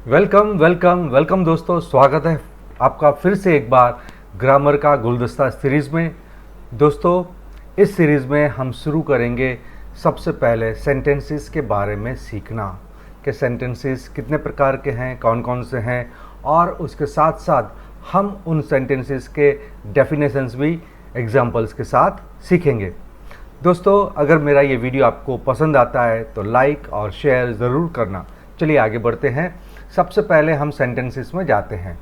Welcome welcome welcome दोस्तों, स्वागत है आपका फिर से एक बार ग्रामर का गुलदस्ता सीरीज़ में। दोस्तों, इस सीरीज़ में हम शुरू करेंगे सबसे पहले सेंटेंसेस के बारे में सीखना कि सेंटेंसेस कितने प्रकार के हैं, कौन कौन से हैं, और उसके साथ साथ हम उन सेंटेंसेस के डेफिनेशंस भी एग्जांपल्स के साथ सीखेंगे। दोस्तों, अगर मेरा ये वीडियो आपको पसंद आता है तो लाइक और शेयर ज़रूर करना। चलिए आगे बढ़ते हैं। सबसे पहले हम सेंटेंसेस में जाते हैं।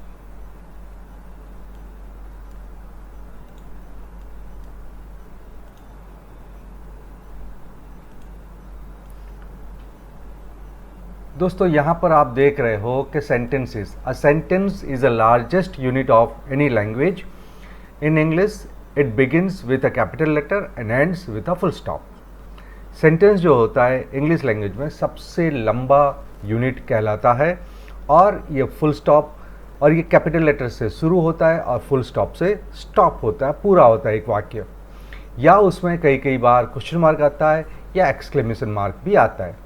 दोस्तों, यहाँ पर आप देख रहे हो कि sentences, a sentence is the largest unit of any language. In English it begins with a capital letter and ends with a full stop. Sentence जो होता है इंग्लिश लैंग्वेज में सबसे लंबा यूनिट कहलाता है, और ये फुल स्टॉप और ये कैपिटल लेटर से शुरू होता है और फुल स्टॉप से स्टॉप होता है, पूरा होता है एक वाक्य। या उसमें कई बार क्वेश्चन मार्क आता है या एक्सक्लेमेशन मार्क भी आता है।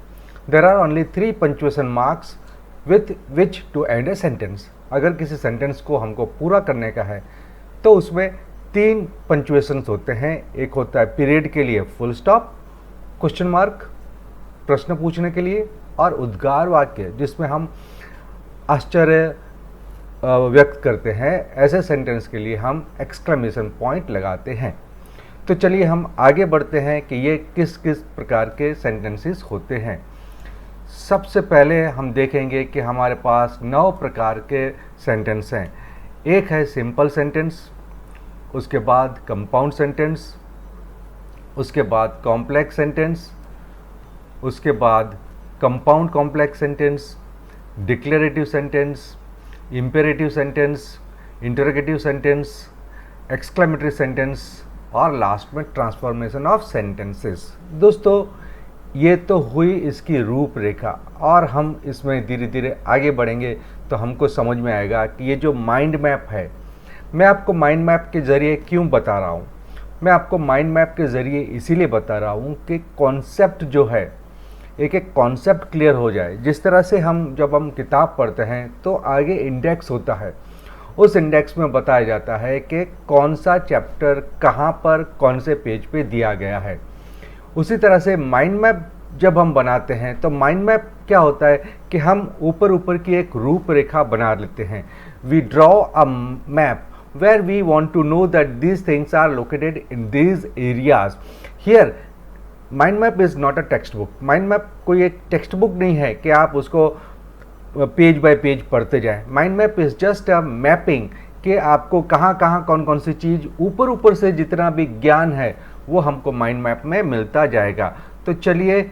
There are only 3 punctuation marks with which to end a sentence. अगर किसी सेंटेंस को हमको पूरा करने का है तो उसमें 3 पंक्चुएशंस होते हैं। एक होता है पीरियड के लिए फुल स्टॉप, क्वेश्चन मार्क प्रश्न पूछने के लिए, और उद्गार वाक्य जिसमें हम आश्चर्य व्यक्त करते हैं। ऐसे सेंटेंस के लिए हम एक्सक्लेमेशन पॉइंट लगाते हैं। तो चलिए हम आगे बढ़ते हैं कि ये किस किस प्रकार के सेंटेंसेस होते हैं। सबसे पहले हम देखेंगे कि हमारे पास 9 प्रकार के सेंटेंस हैं। एक है सिंपल सेंटेंस, उसके बाद कंपाउंड सेंटेंस, उसके बाद कॉम्प्लेक्स सेंटेंस, उसके बाद compound complex sentence, declarative sentence, imperative sentence, interrogative sentence, exclamatory sentence, और लास्ट में ट्रांसफॉर्मेशन ऑफ सेंटेंसेस। दोस्तों, ये तो हुई इसकी रूपरेखा, और हम इसमें धीरे धीरे आगे बढ़ेंगे तो हमको समझ में आएगा कि ये जो माइंड मैप है, मैं आपको माइंड मैप के ज़रिए क्यों बता रहा हूँ। मैं आपको माइंड मैप के ज़रिए इसीलिए बता रहा हूँ कि कॉन्सेप्ट जो है, एक एक कॉन्सेप्ट क्लियर हो जाए। जिस तरह से जब हम किताब पढ़ते हैं तो आगे इंडेक्स होता है, उस इंडेक्स में बताया जाता है कि कौन सा चैप्टर कहाँ पर कौन से पेज पे दिया गया है। उसी तरह से माइंड मैप जब हम बनाते हैं तो माइंड मैप क्या होता है कि हम ऊपर ऊपर की एक रूपरेखा बना लेते हैं। We draw a map where we want to know that these things are located in these areas. Here mind map is not a text book. Mind map कोई एक टेक्स्ट बुक नहीं है कि आप उसको पेज बाय पेज पढ़ते जाएं। Mind map is just a mapping कि आपको कहाँ कहाँ कौन कौन सी चीज़ ऊपर ऊपर से जितना भी ज्ञान है वो हमको माइंड मैप में मिलता जाएगा। तो चलिए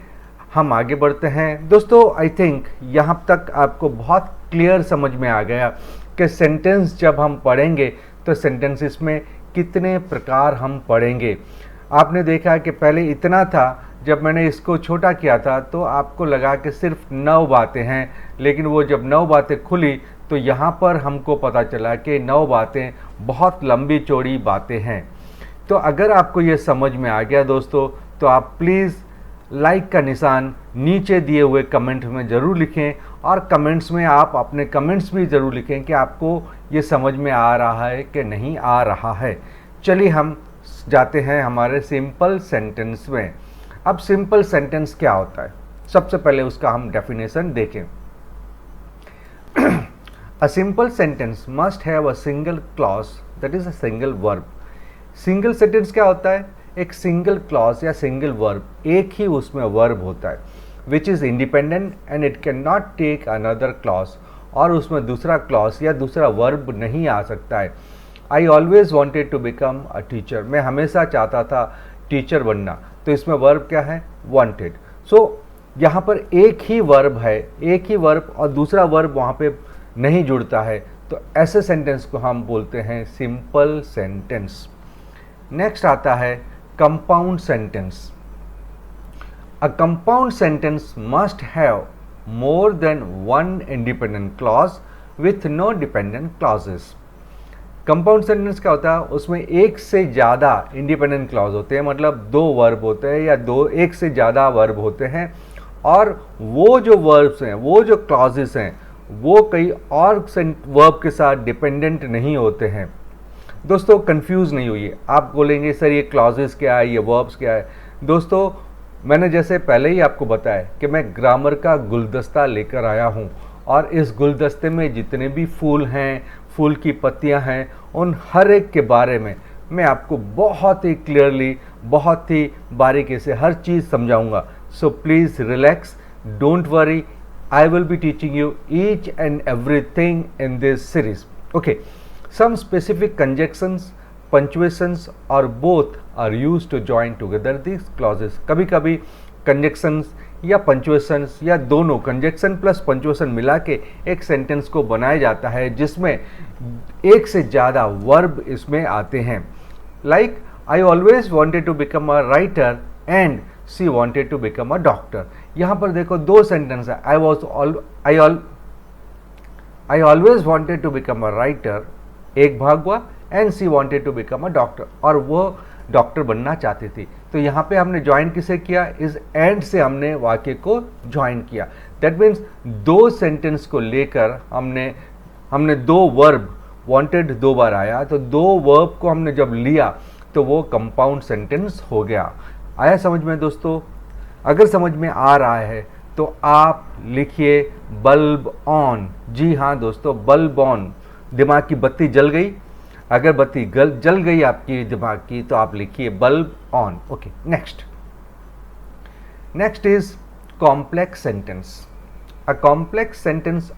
हम आगे बढ़ते हैं। दोस्तों, आई थिंक यहाँ तक आपको बहुत क्लियर समझ में आ गया कि सेंटेंस जब हम पढ़ेंगे तो सेंटेंसेस में कितने प्रकार हम पढ़ेंगे। आपने देखा कि पहले इतना था, जब मैंने इसको छोटा किया था तो आपको लगा कि सिर्फ 9 बातें हैं, लेकिन वो जब 9 बातें खुली तो यहाँ पर हमको पता चला कि 9 बातें बहुत लंबी चौड़ी बातें हैं। तो अगर आपको ये समझ में आ गया दोस्तों, तो आप प्लीज़ लाइक का निशान नीचे दिए हुए कमेंट में ज़रूर लिखें, और कमेंट्स में आप अपने कमेंट्स भी ज़रूर लिखें कि आपको ये समझ में आ रहा है कि नहीं आ रहा है। चलिए हम जाते हैं हमारे सिंपल सेंटेंस में। अब सिंपल सेंटेंस क्या होता है, सबसे पहले उसका हम डेफिनेशन देखें। A simple sentence must have a single clause that is a single verb. Single sentence क्या होता है? एक सिंगल क्लॉज या सिंगल वर्ब, एक ही उसमें वर्ब होता है, which is independent and it can not take another clause, और उसमें दूसरा क्लॉज या दूसरा वर्ब नहीं आ सकता है। I always wanted to become a teacher. मैं हमेशा चाहता था टीचर बनना, तो इसमें वर्ब क्या है? वॉन्टेड। सो यहाँ पर एक ही वर्ब है, एक ही वर्ब और दूसरा वर्ब वहाँ पे नहीं जुड़ता है, तो ऐसे सेंटेंस को हम बोलते हैं सिंपल सेंटेंस। नेक्स्ट आता है compound sentence. A compound sentence must have more than one independent clause with no dependent clauses. Compound sentence क्या होता है? उसमें एक से ज़्यादा इंडिपेंडेंट क्लॉज होते हैं, मतलब 2 वर्ब होते हैं या एक से ज़्यादा वर्ब होते हैं, और वो जो वर्ब्स हैं, वो जो क्लॉजेस हैं, वो कई और वर्ब के साथ डिपेंडेंट नहीं होते हैं। दोस्तों कंफ्यूज नहीं होइए, आप बोलेंगे सर ये क्लॉजेस क्या है, ये वर्ब्स क्या है। दोस्तों मैंने जैसे पहले ही आपको बताया कि मैं ग्रामर का गुलदस्ता लेकर आया हूँ, और इस गुलदस्ते में जितने भी फूल हैं, फूल की पत्तियाँ हैं, उन हर एक के बारे में मैं आपको बहुत ही क्लियरली, बहुत ही बारीकी से हर चीज़ समझाऊंगा। So please relax, don't worry, I will be teaching you each and everything in this series. Okay, some specific conjunctions, punctuations or both are used to join together these clauses. कभी कभी conjunctions या punctuations या दोनों conjunction plus punctuation मिला के एक sentence को बनाया जाता है जिसमें एक से ज़्यादा verb इसमें आते हैं। Like I always wanted to become a writer and she wanted to become a doctor. यहाँ पर देखो दो सेंटेंस है, I always wanted to become a writer एक भाग हुआ, and she wanted to become a doctor, और वो डॉक्टर बनना चाहती थी। तो यहाँ पे हमने ज्वाइन किसे किया, इस एंड से हमने वाक्य को ज्वाइन किया। दैट मीन्स दो सेंटेंस को लेकर हमने दो वर्ब, वांटेड दो बार आया, तो दो वर्ब को हमने जब लिया तो वो कंपाउंड सेंटेंस हो गया। आया समझ में दोस्तों? अगर समझ में आ रहा है तो आप लिखिए बल्ब ऑन। जी हाँ दोस्तों, बल्ब ऑन, दिमाग की बत्ती जल गई। अगर बत्ती जल गई आपकी दिमाग की तो आप लिखिए bulb on. Okay, next is complex sentence. A complex sentence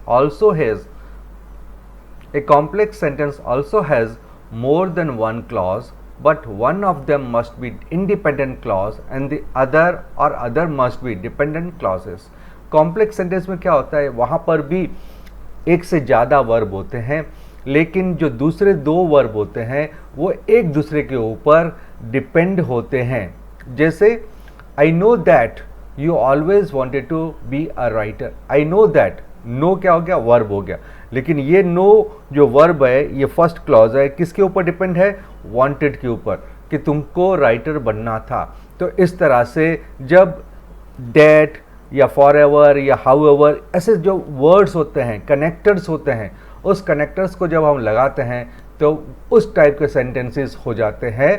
also has more than one clause, but one of them must be independent clause and the other must be dependent clauses. Complex sentence में क्या होता है, वहाँ पर भी एक से ज़्यादा वर्ब होते हैं, लेकिन जो दूसरे दो वर्ब होते हैं वो एक दूसरे के ऊपर डिपेंड होते हैं। जैसे I know that you always wanted to be a writer. I know that, no क्या हो गया, वर्ब हो गया, लेकिन ये नो जो वर्ब है, ये फर्स्ट क्लॉज है, किसके ऊपर डिपेंड है, वांटेड के ऊपर, कि तुमको राइटर बनना था। तो इस तरह से जब डेट या फॉरएवर या हाउएवर ऐसे जो वर्ड्स होते हैं, कनेक्टर्स होते हैं, उस कनेक्टर्स को जब हम लगाते हैं तो उस टाइप के सेंटेंसेस हो जाते हैं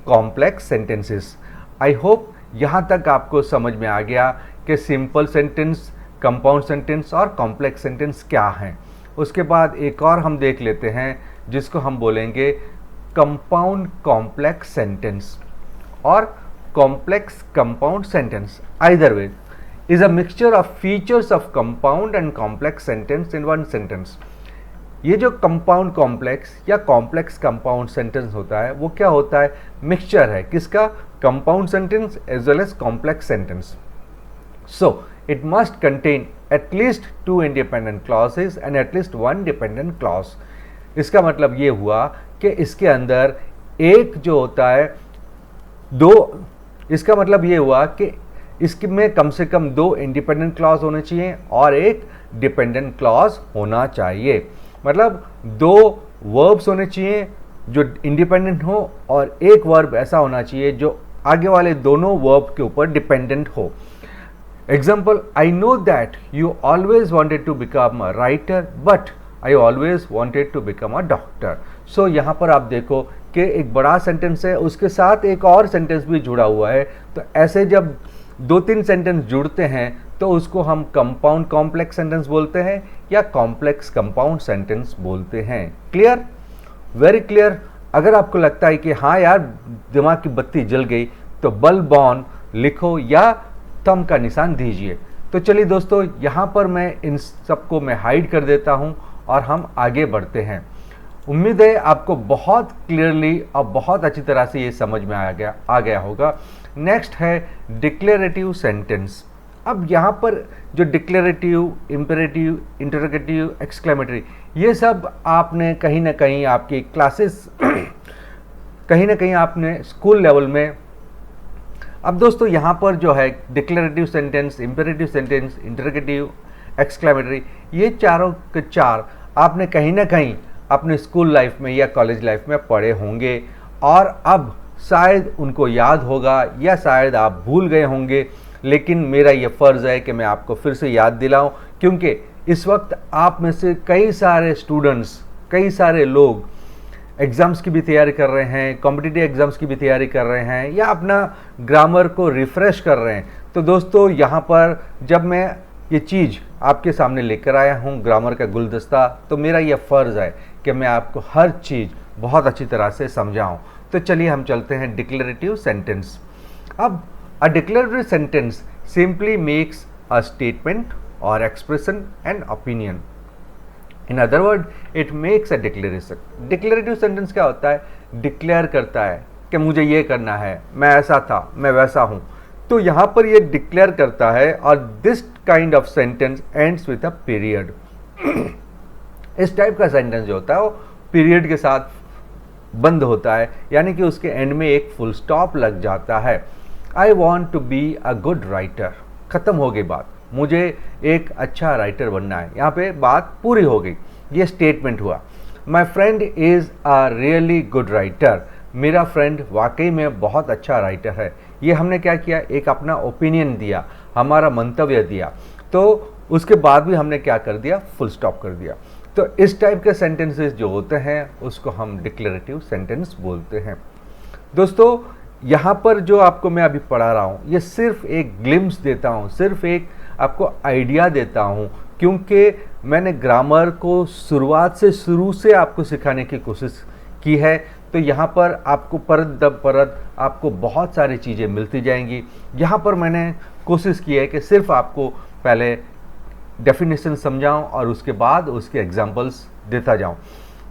कॉम्प्लेक्स सेंटेंसेस। आई होप यहाँ तक आपको समझ में आ गया कि सिंपल सेंटेंस, कंपाउंड सेंटेंस और कॉम्प्लेक्स सेंटेंस क्या हैं। उसके बाद एक और हम देख लेते हैं जिसको हम बोलेंगे कंपाउंड कॉम्प्लेक्स सेंटेंस और complex compound sentence. Either way is a mixture of features of compound and complex sentence in one sentence. ये जो कंपाउंड कॉम्प्लेक्स या कॉम्प्लेक्स कंपाउंड सेंटेंस होता है वो क्या होता है, मिक्सचर है किसका, compound sentence as well as complex sentence. So it must contain at least two independent clauses and at least one dependent clause. इसका मतलब ये हुआ कि इसके अंदर एक जो होता है दो, इसका मतलब ये हुआ कि इसमें कम से कम दो इंडिपेंडेंट क्लॉज होने चाहिए और एक डिपेंडेंट क्लॉज होना चाहिए। मतलब दो वर्ब्स होने चाहिए जो इंडिपेंडेंट हो और एक वर्ब ऐसा होना चाहिए जो आगे वाले दोनों वर्ब के ऊपर डिपेंडेंट हो। Example, I know that you always wanted to become a writer but I always wanted to become a doctor. So यहाँ पर आप देखो कि एक बड़ा सेंटेंस है, उसके साथ एक और सेंटेंस भी जुड़ा हुआ है। तो ऐसे जब दो तीन सेंटेंस जुड़ते हैं तो उसको हम कंपाउंड कॉम्प्लेक्स सेंटेंस बोलते हैं या कॉम्प्लेक्स कंपाउंड सेंटेंस बोलते हैं। Clear, very clear. अगर आपको लगता है कि हाँ यार दिमाग की बत्ती जल गई तो बल्ब ऑन लिखो या थंब का निशान दीजिए। तो चलिए दोस्तों, यहाँ पर मैं इन सबको मैं हाइड कर देता हूँ और हम आगे बढ़ते हैं। उम्मीद है आपको बहुत क्लियरली और बहुत अच्छी तरह से ये समझ में आ गया होगा। नेक्स्ट है डिक्लेरेटिव सेंटेंस। अब यहाँ पर जो डिक्लेरेटिव, इम्पेरेटिव, इंटरोगेटिव, एक्सक्लेमेटरी, ये सब आपने कहीं ना कहीं आपकी क्लासेस कहीं ना कहीं आपने स्कूल लेवल में। अब दोस्तों यहाँ पर जो है declarative sentence, imperative sentence, interrogative, exclamatory, ये चारों के चार आपने कहीं ना कहीं अपने स्कूल लाइफ में या कॉलेज लाइफ में पढ़े होंगे और अब शायद उनको याद होगा या शायद आप भूल गए होंगे, लेकिन मेरा ये फ़र्ज़ है कि मैं आपको फिर से याद दिलाऊं, क्योंकि इस वक्त आप में से कई सारे स्टूडेंट्स, कई सारे लोग एग्ज़ाम्स की भी तैयारी कर रहे हैं, कॉम्पिटिटिव एग्ज़ाम्स की भी तैयारी कर रहे हैं, या अपना ग्रामर को रिफ़्रेश कर रहे हैं। तो दोस्तों यहाँ पर जब मैं ये चीज़ आपके सामने लेकर आया हूँ, ग्रामर का गुलदस्ता, तो मेरा ये फ़र्ज़ है कि मैं आपको हर चीज़ बहुत अच्छी तरह से समझाऊँ। तो चलिए हम चलते हैं डिक्लेरेटिव सेंटेंस। अब a declarative sentence simply makes a statement और expression and opinion. In other word it makes a declaration. Declarative sentence क्या होता है? डिक्लेयर करता है कि मुझे ये करना है, मैं ऐसा था, मैं वैसा हूँ। तो यहाँ पर ये डिक्लेयर करता है, और this kind of sentence ends with a period. इस टाइप का सेंटेंस जो होता है वो पीरियड के साथ बंद होता है, यानी कि उसके एंड में एक फुल स्टॉप लग जाता है। I want to be a good writer, ख़त्म हो गई बात, मुझे एक अच्छा राइटर बनना है, यहाँ पे बात पूरी हो गई, ये स्टेटमेंट हुआ। My friend is a really good writer, मेरा फ्रेंड वाकई में बहुत अच्छा राइटर है। ये हमने क्या किया? एक अपना ओपिनियन दिया, हमारा मंतव्य दिया। तो उसके बाद भी हमने क्या कर दिया? फुल स्टॉप कर दिया। तो इस टाइप के सेंटेंसेस जो होते हैं उसको हम डिक्लेरेटिव सेंटेंस बोलते हैं। दोस्तों यहाँ पर जो आपको मैं अभी पढ़ा रहा हूँ ये सिर्फ एक ग्लिम्स देता हूँ, सिर्फ एक आपको आइडिया देता हूँ, क्योंकि मैंने ग्रामर को शुरुआत से शुरू से आपको सिखाने की कोशिश की है। तो यहाँ पर आपको परत दर परत आपको बहुत सारी चीज़ें मिलती जाएंगी। यहाँ पर मैंने कोशिश की है कि सिर्फ आपको पहले डेफिनेशन समझाऊं और उसके बाद उसके एग्जांपल्स देता जाऊं।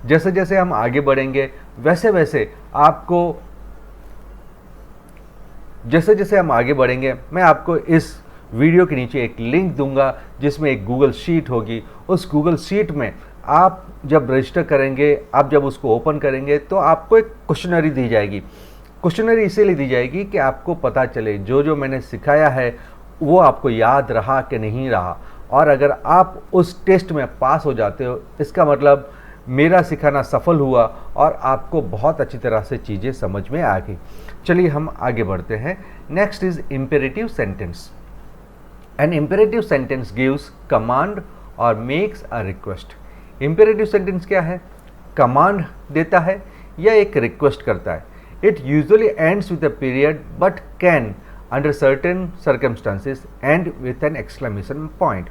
जैसे जैसे हम आगे बढ़ेंगे वैसे वैसे आपको, जैसे जैसे हम आगे बढ़ेंगे मैं आपको इस वीडियो के नीचे एक लिंक दूंगा जिसमें एक गूगल शीट होगी। उस गूगल शीट में आप जब रजिस्टर करेंगे, आप जब उसको ओपन करेंगे तो आपको एक क्वेश्चनरी दी जाएगी। क्वेश्चनरी इसीलिए दी जाएगी कि आपको पता चले जो जो मैंने सिखाया है वो आपको याद रहा कि नहीं रहा, और अगर आप उस टेस्ट में पास हो जाते हो इसका मतलब मेरा सिखाना सफल हुआ और आपको बहुत अच्छी तरह से चीज़ें समझ में आ गई। चलिए हम आगे बढ़ते हैं। Next is imperative sentence. An imperative sentence gives command और makes a request. Imperative sentence क्या है? कमांड देता है या एक रिक्वेस्ट करता है। It usually ends with a period but can under certain circumstances and with an exclamation point.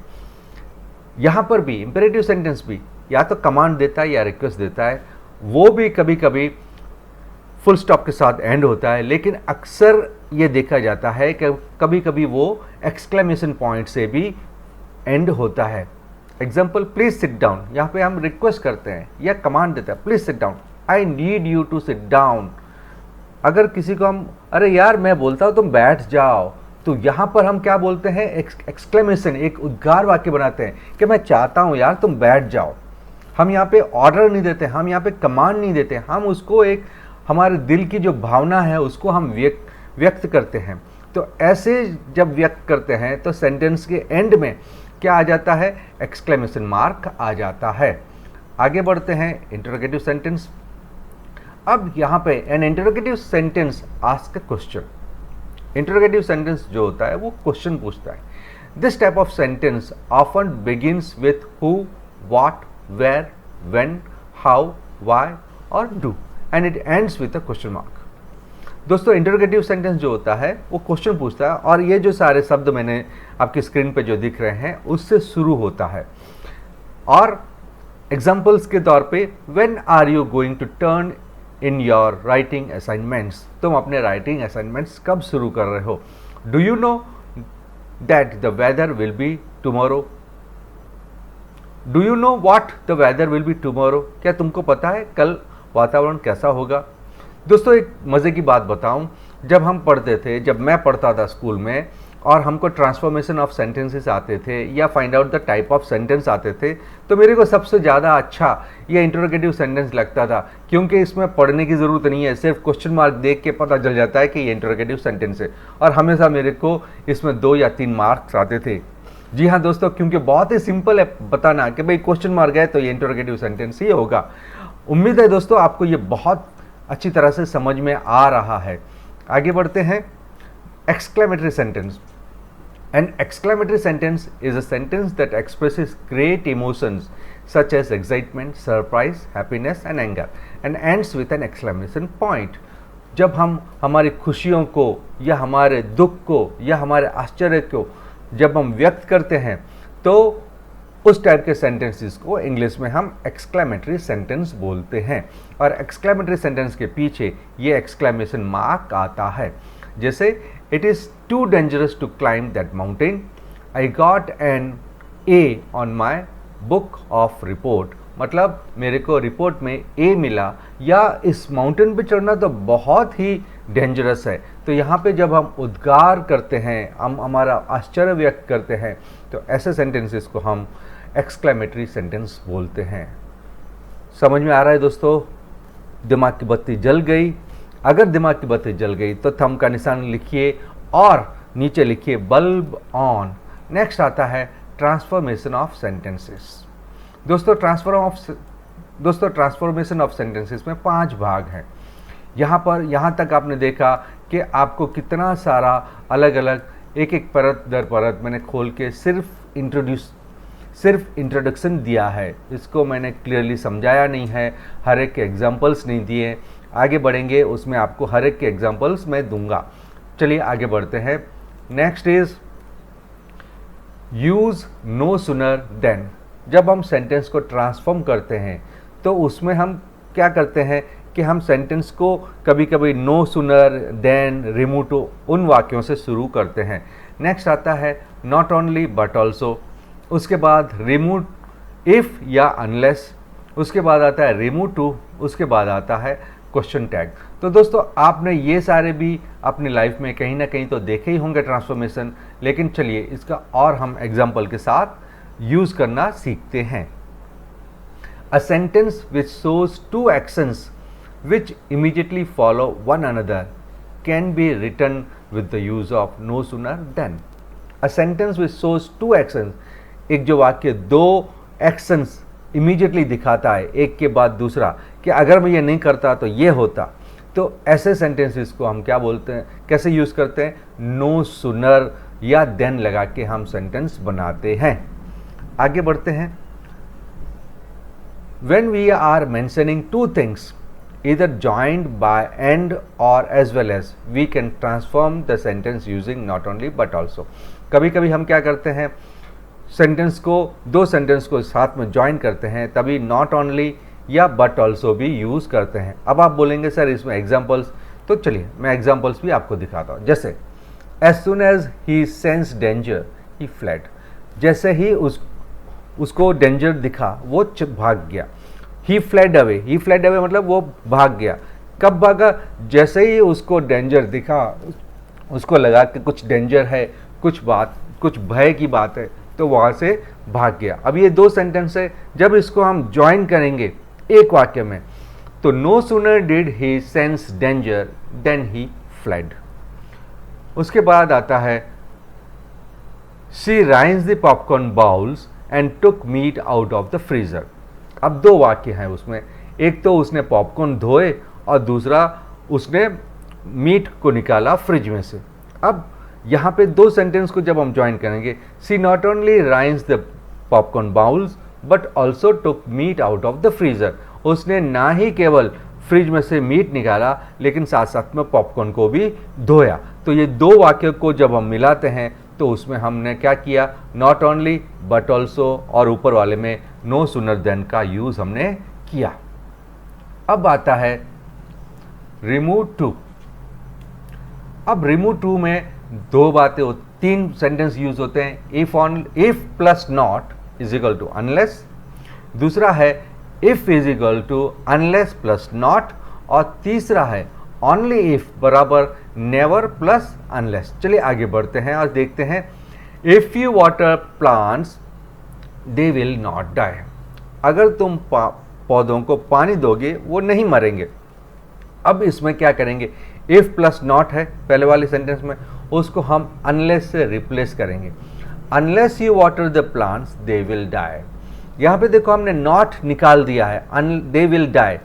यहाँ पर भी इम्पेरेटिव सेंटेंस भी या तो कमांड देता है या रिक्वेस्ट देता है, वो भी कभी कभी फुल स्टॉप के साथ एंड होता है, लेकिन अक्सर ये देखा जाता है कि कभी कभी वो एक्सक्लेमेशन पॉइंट से भी एंड होता है। एग्जाम्पल, प्लीज सिट डाउन, यहाँ पे हम रिक्वेस्ट करते हैं या कमांड देता है, please sit down, I need you to sit down. अगर किसी को हम अरे यार मैं बोलता हूँ तुम बैठ जाओ, तो यहाँ पर हम क्या बोलते हैं? एक्सक्लेमेशन, एक उद्गार वाक्य बनाते हैं कि मैं चाहता हूँ यार तुम बैठ जाओ। हम यहाँ पे ऑर्डर नहीं देते, हम यहाँ पे कमांड नहीं देते, हम उसको एक हमारे दिल की जो भावना है उसको हम व्यक्त करते हैं। तो ऐसे जब व्यक्त करते हैं तो सेंटेंस के एंड में क्या आ जाता है? एक्सक्लेमेशन मार्क आ जाता है। आगे बढ़ते हैं, इंटरोगेटिव सेंटेंस। अब यहाँ पे an interrogative sentence ask a question. Interrogative sentence जो होता है वो क्वेश्चन पूछता है। This type of sentence often begins with who, what, where, when, how, why और do and it ends with a question mark. दोस्तों इंटरोगेटिव सेंटेंस जो होता है वो क्वेश्चन पूछता है, और ये जो सारे शब्द मैंने आपकी स्क्रीन पे जो दिख रहे हैं उससे शुरू होता है। और एग्जाम्पल्स के तौर पे, when are you going to turn in your writing assignments, तुम अपने राइटिंग असाइनमेंट्स कब शुरू कर रहे हो। Do you know that the weather will be tomorrow. Do you know what the weather will be tomorrow, क्या तुमको पता है कल वातावरण कैसा होगा। दोस्तों एक मज़े की बात बताऊं, जब हम पढ़ते थे, जब मैं पढ़ता था स्कूल में और हमको ट्रांसफॉर्मेशन ऑफ सेंटेंसेस आते थे या find out the type of sentence आते थे, तो मेरे को सबसे ज़्यादा अच्छा ये इंटरोगेटिव सेंटेंस लगता था, क्योंकि इसमें पढ़ने की ज़रूरत नहीं है, सिर्फ क्वेश्चन मार्क देख के पता चल जाता है कि ये इंटरोगेटिव सेंटेंस है। और हमेशा मेरे को इसमें 2 या 3 मार्क्स आते थे। जी हाँ दोस्तों, क्योंकि बहुत ही सिंपल है बताना कि भाई क्वेश्चन मार्क है तो ये इंटरोगेटिव सेंटेंस ही होगा। उम्मीद है दोस्तों आपको ये बहुत अच्छी तरह से समझ में आ रहा है। आगे बढ़ते हैं, exclamatory sentence. An exclamatory sentence is a sentence that expresses great emotions such as excitement, surprise, happiness and anger and ends with an exclamation point. जब हम हमारी खुशियों को या हमारे दुख को या हमारे आश्चर्य को जब हम व्यक्त करते हैं तो उस टाइप के सेंटेंसेस को इंग्लिश में हम एक्सक्लेमेटरी सेंटेंस बोलते हैं। और एक्सक्लेमेटरी सेंटेंस के पीछे ये एक्सक्लेमेशन मार्क आता है, जैसे it is too dangerous to climb that mountain, I got an A on my book of report, मतलब मेरे को रिपोर्ट में ए मिला, या इस माउंटेन पे चढ़ना तो बहुत ही डेंजरस है। तो यहाँ पे जब हम उद्गार करते हैं, हम हमारा आश्चर्य व्यक्त करते हैं, तो ऐसे सेंटेंसेस को हम एक्सक्लेमेटरी सेंटेंस बोलते हैं। समझ में आ रहा है दोस्तों? दिमाग की बत्ती जल गई? अगर दिमाग की बत्ती जल गई तो थंब का निशान लिखिए और नीचे लिखिए बल्ब ऑन। नेक्स्ट आता है ट्रांसफॉर्मेशन ऑफ सेंटेंसेस। दोस्तों ट्रांसफॉर्मेशन ऑफ सेंटेंसेस में 5 भाग हैं। यहाँ तक आपने देखा कि आपको कितना सारा अलग अलग एक एक परत दर परत मैंने खोल के सिर्फ इंट्रोडक्शन दिया है, इसको मैंने क्लियरली समझाया नहीं है, हर एक के एग्जाम्पल्स नहीं दिए। आगे बढ़ेंगे उसमें आपको हर एक के एग्जाम्पल्स मैं दूंगा। चलिए आगे बढ़ते हैं। Next is use no sooner than. जब हम सेंटेंस को ट्रांसफॉर्म करते हैं तो उसमें हम क्या करते हैं कि हम सेंटेंस को कभी कभी no sooner then remove to उन वाक्यों से शुरू करते हैं। नेक्स्ट आता है नॉट ओनली बट ऑल्सो, उसके बाद रिमूव इफ़ या अनलेस, उसके बाद आता है रिमूव टू, उसके बाद आता है क्वेश्चन टैग। तो दोस्तों आपने ये सारे भी अपनी लाइफ में कहीं ना कहीं तो देखे ही होंगे ट्रांसफॉर्मेशन, लेकिन चलिए इसका और हम एग्जाम्पल के साथ यूज़ करना सीखते हैं। A sentence which shows two actions which immediately follow one another can be written with the use of no sooner than. A sentence which shows two actions, एक जो वाक्य 2 actions immediately दिखाता है एक के बाद दूसरा, कि अगर मैं ये नहीं करता तो ये होता, तो ऐसे sentences को हम क्या बोलते हैं, कैसे यूज़ करते हैं? no sooner या then लगा के हम sentence बनाते हैं। आगे बढ़ते हैं। When we are mentioning two things either joined by and or as well as, we can transform the sentence using not only but also. कभी कभी हम क्या करते हैं, सेंटेंस को 2 सेंटेंस को साथ में ज्वाइन करते हैं, तभी नॉट ओनली या बट ऑल्सो भी यूज़ करते हैं। अब आप बोलेंगे सर इसमें एग्जाम्पल्स, तो चलिए मैं एग्जाम्पल्स भी आपको दिखाता हूँ। जैसे as soon as he sense danger he fled, जैसे ही उसको डेंजर दिखा वो भाग गया। ही फ्लेड अवे मतलब वो भाग गया। कब भागा? जैसे ही उसको डेंजर दिखा, उसको लगा कि कुछ डेंजर है, कुछ भय की बात है, तो वहाँ से भाग गया। अब ये 2 सेंटेंस है, जब इसको हम ज्वाइन करेंगे एक वाक्य में, तो no sooner did he sense danger then he fled. उसके बाद आता है she rinse the popcorn bowls and took meat out of the freezer. अब 2 वाक्य हैं उसमें, एक तो उसने पॉपकॉर्न धोए और दूसरा उसने मीट को निकाला फ्रिज में से। अब यहाँ पे 2 सेंटेंस को जब हम ज्वाइन करेंगे, she not only rinse the popcorn bowls but also took meat out of the freezer. उसने ना ही केवल फ्रिज में से मीट निकाला, लेकिन साथ साथ में पॉपकॉर्न को भी धोया। तो ये 2 वाक्य को जब हम मिलाते हैं तो उसमें हमने क्या किया, नॉट ओनली बट ऑल्सो और ऊपर वाले में नो सूनर देन का यूज़ हमने किया। अब आता है रिमूव टू। अब रिमूव टू में 2 बातें 3 सेंटेंस यूज होते हैं। If plus not is equal to unless, दूसरा है if is equal to unless plus not, और तीसरा है ओनली इफ बराबर नेवर प्लस अनलेस। चलिए आगे बढ़ते हैं और देखते हैं। If you water plants they will not die, अगर तुम पौधों को पानी दोगे वो नहीं मरेंगे। अब इसमें क्या करेंगे, इफ प्लस नॉट है पहले वाले सेंटेंस में, उसको हम अनलेस से रिप्लेस करेंगे। Unless you water the plants they will die. यहाँ पे देखो हमने नॉट निकाल दिया है, दे विल डाई।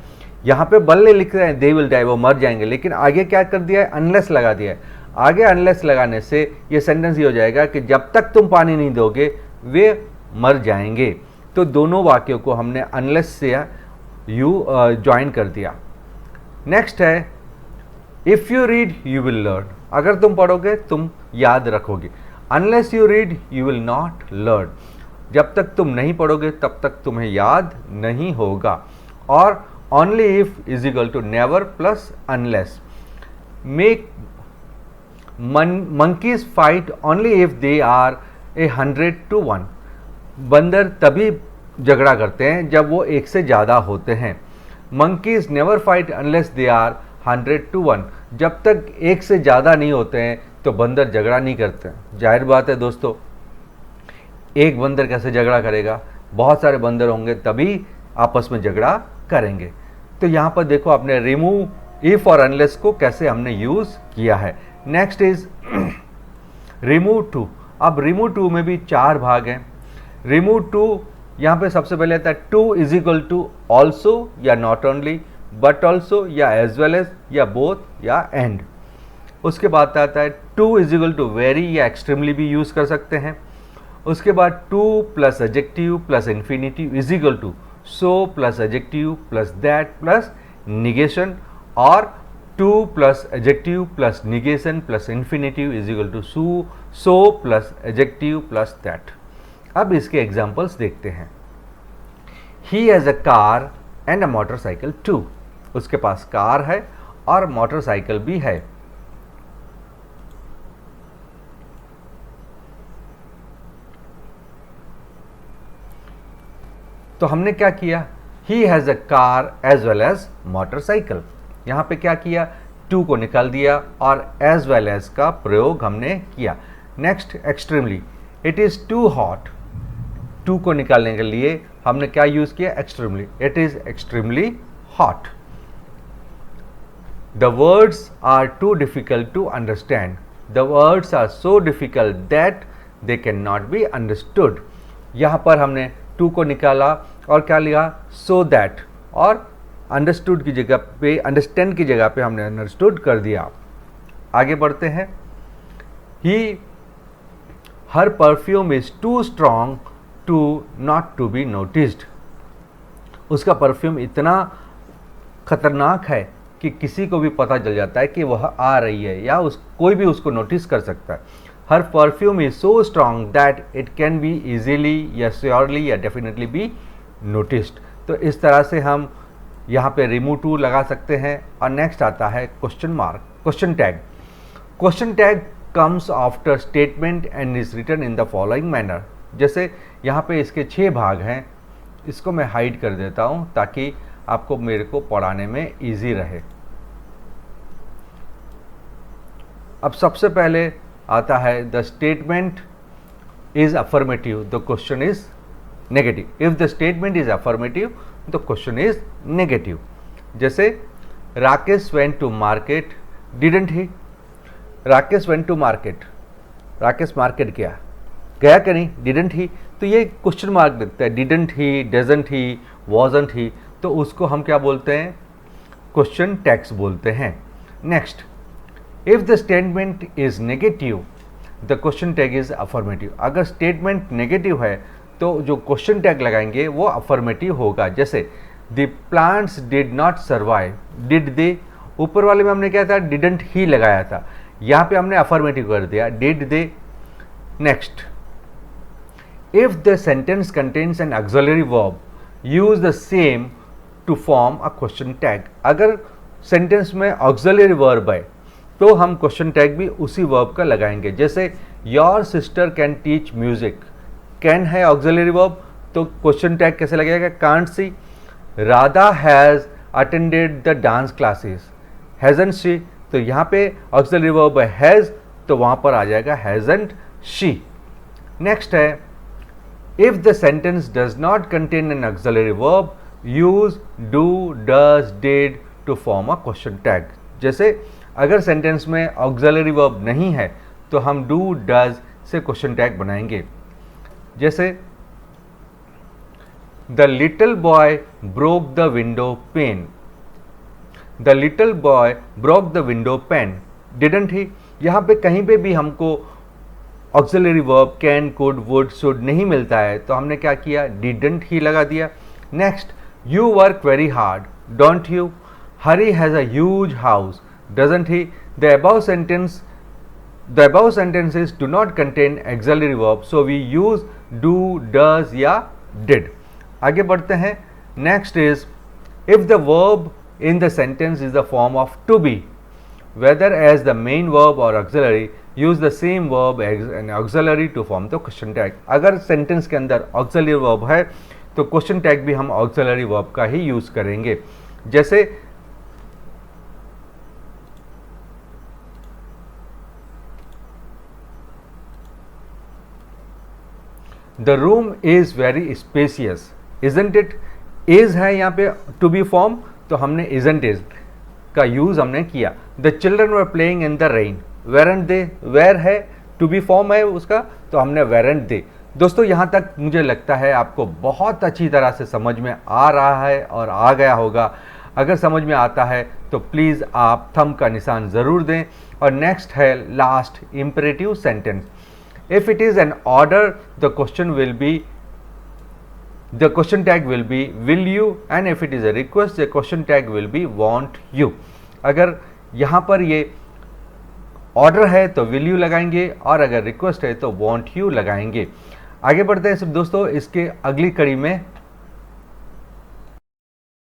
यहाँ पे बल्ले लिख रहे हैं दे विल डाई, वो मर जाएंगे, लेकिन आगे क्या कर दिया है, अनलेस लगा दिया है। आगे अनलेस लगाने से ये सेंटेंस ये हो जाएगा कि जब तक तुम पानी नहीं दोगे वे मर जाएंगे। तो दोनों वाक्यों को हमने अनलेस से यू ज्वाइन कर दिया। नेक्स्ट है if you read you will learn, अगर तुम पढ़ोगे तुम याद रखोगे। Unless you read you will not learn, जब तक तुम नहीं पढ़ोगे तब तक तुम्हें याद नहीं होगा। और only if is equal to never plus unless. Make monkeys fight only if they are 100 to 1, बंदर तभी झगड़ा करते हैं जब वो एक से ज़्यादा होते हैं। monkeys never fight unless they are 100 to 1, जब तक एक से ज़्यादा नहीं होते हैं तो बंदर झगड़ा नहीं करते। जाहिर बात है दोस्तों, एक बंदर कैसे झगड़ा करेगा, बहुत सारे बंदर होंगे तभी आपस में झगड़ा करेंगे। तो यहाँ पर देखो आपने रिमूव इफ और अनलेस को कैसे हमने यूज़ किया है। Next is remove to. अब रिमूव टू में भी 4 भाग हैं। रिमूव टू यहाँ पे सबसे पहले आता है too is equal to also या नॉट ओनली, बट ऑल्सो या एज वेल एज या बोथ या एंड। उसके बाद आता है too is equal to very या एक्सट्रीमली भी यूज़ कर सकते हैं। उसके बाद too plus adjective plus infinitive is equal to so plus adjective plus that plus negation, और too plus adjective plus negation plus infinitive is equal to so plus adjective plus that. अब इसके examples देखते हैं। He has a car and a motorcycle too, उसके पास car है और motorcycle भी है। तो हमने क्या किया, he has a car as well as motorcycle. यहाँ पे क्या किया, टू को निकाल दिया और एज वेल एज का प्रयोग हमने किया। Next extremely, it is too hot, too को निकालने के लिए हमने क्या यूज़ किया, extremely. It is extremely hot. The words are too difficult to understand, the words are so difficult that they can not be understood. यहाँ पर हमने टू को निकाला और क्या लिखा, सो दैट, और अंडरस्टूड की जगह पे, अंडरस्टैंड की जगह पे हमने अंडरस्टूड कर दिया। आगे बढ़ते हैं। He her perfume is too strong to not to be noticed, उसका परफ्यूम इतना खतरनाक है कि किसी को भी पता चल जाता है कि वह आ रही है, या कोई भी उसको नोटिस कर सकता है। Her perfume is so strong that it can be easily या श्योरली या डेफिनेटली बी नोटिस्ड। तो इस तरह से हम यहाँ पे रिमूव टू लगा सकते हैं। और नेक्स्ट आता है question mark, question tag. Question tag comes after statement and is written in the following manner. जैसे यहाँ पे इसके 6 भाग हैं, इसको मैं हाइड कर देता हूँ ताकि आपको मेरे को पढ़ाने में इजी रहे। अब सबसे पहले आता है the statement is affirmative, the question is negative. If the statement is affirmative the question is negative. जैसे Rakesh went to market didn't he, Rakesh went to market, Rakesh market गया कि नहीं, डिडंट ही, तो ये क्वेश्चन मार्क देता है। Didn't he, doesn't he, wasn't he, तो उसको हम क्या बोलते हैं, क्वेश्चन टैग्स बोलते हैं। Next, if the statement is negative the question tag is affirmative. अगर स्टेटमेंट नेगेटिव है तो जो क्वेश्चन टैग लगाएंगे वो अफर्मेटिव होगा। जैसे the plants did not survive, did they, ऊपर वाले में हमने क्या था, डिडंट ही लगाया था, यहाँ पे हमने अफर्मेटिव कर दिया, did they. Next, if the sentence contains an auxiliary verb use the same to form a question tag. अगर सेंटेंस में ऑक्सिलरी वर्ब है तो हम क्वेश्चन टैग भी उसी वर्ब का लगाएंगे। जैसे your sister can teach music, can है ऑक्सिलरी वर्ब, तो क्वेश्चन टैग कैसे लगेगा, can't see. Radha has attended the dance classes, hasn't she, तो यहाँ पे ऑक्सिलरी वर्ब है हैज़, तो वहाँ पर आ जाएगा हैजंट शी। नेक्स्ट है, if the sentence does not contain an auxiliary verb use do, does, did to form a question tag. जैसे अगर सेंटेंस में ऑक्सिलरी वर्ब नहीं है तो हम डू, डज से क्वेश्चन टैग बनाएंगे। जैसे the little boy broke the window pane, the little boy broke the window pane, didn't he, यहाँ पे कहीं पे भी हमको auxiliary verb can, could, would, should नहीं मिलता है तो हमने क्या किया, डिडंट ही लगा दिया। Next, you work very hard, don't you? Hari has a huge house, doesn't he? The above sentences do not contain auxiliary verb, so we use do, does या did। आगे बढ़ते हैं। Next is, if the verb in the sentence is the form of to be, whether as the main verb or auxiliary, use the same verb and auxiliary to form the question tag। अगर sentence के अंदर auxiliary verb है तो question tag भी हम auxiliary verb का ही use करेंगे। जैसे the room is very spacious, isn't it? Is है यहाँ पे टू बी फॉर्म तो हमने इजंट इज का यूज हमने किया। The children were playing in the rain, weren't they? Were है टू बी फॉर्म है उसका तो हमने वेरंट दे। दोस्तों यहाँ तक मुझे लगता है आपको बहुत अच्छी तरह से समझ में आ रहा है और आ गया होगा। अगर समझ में आता है तो प्लीज़ आप थंब का निशान ज़रूर दें। और नेक्स्ट है last, imperative sentence. If it is an order, the question tag will be will you, and if it is a request, the question tag will be want you। अगर यहाँ पर ये ऑर्डर है तो will you लगाएंगे और अगर request है तो want you लगाएंगे। आगे बढ़ते हैं सब दोस्तों, इसके अगली कड़ी में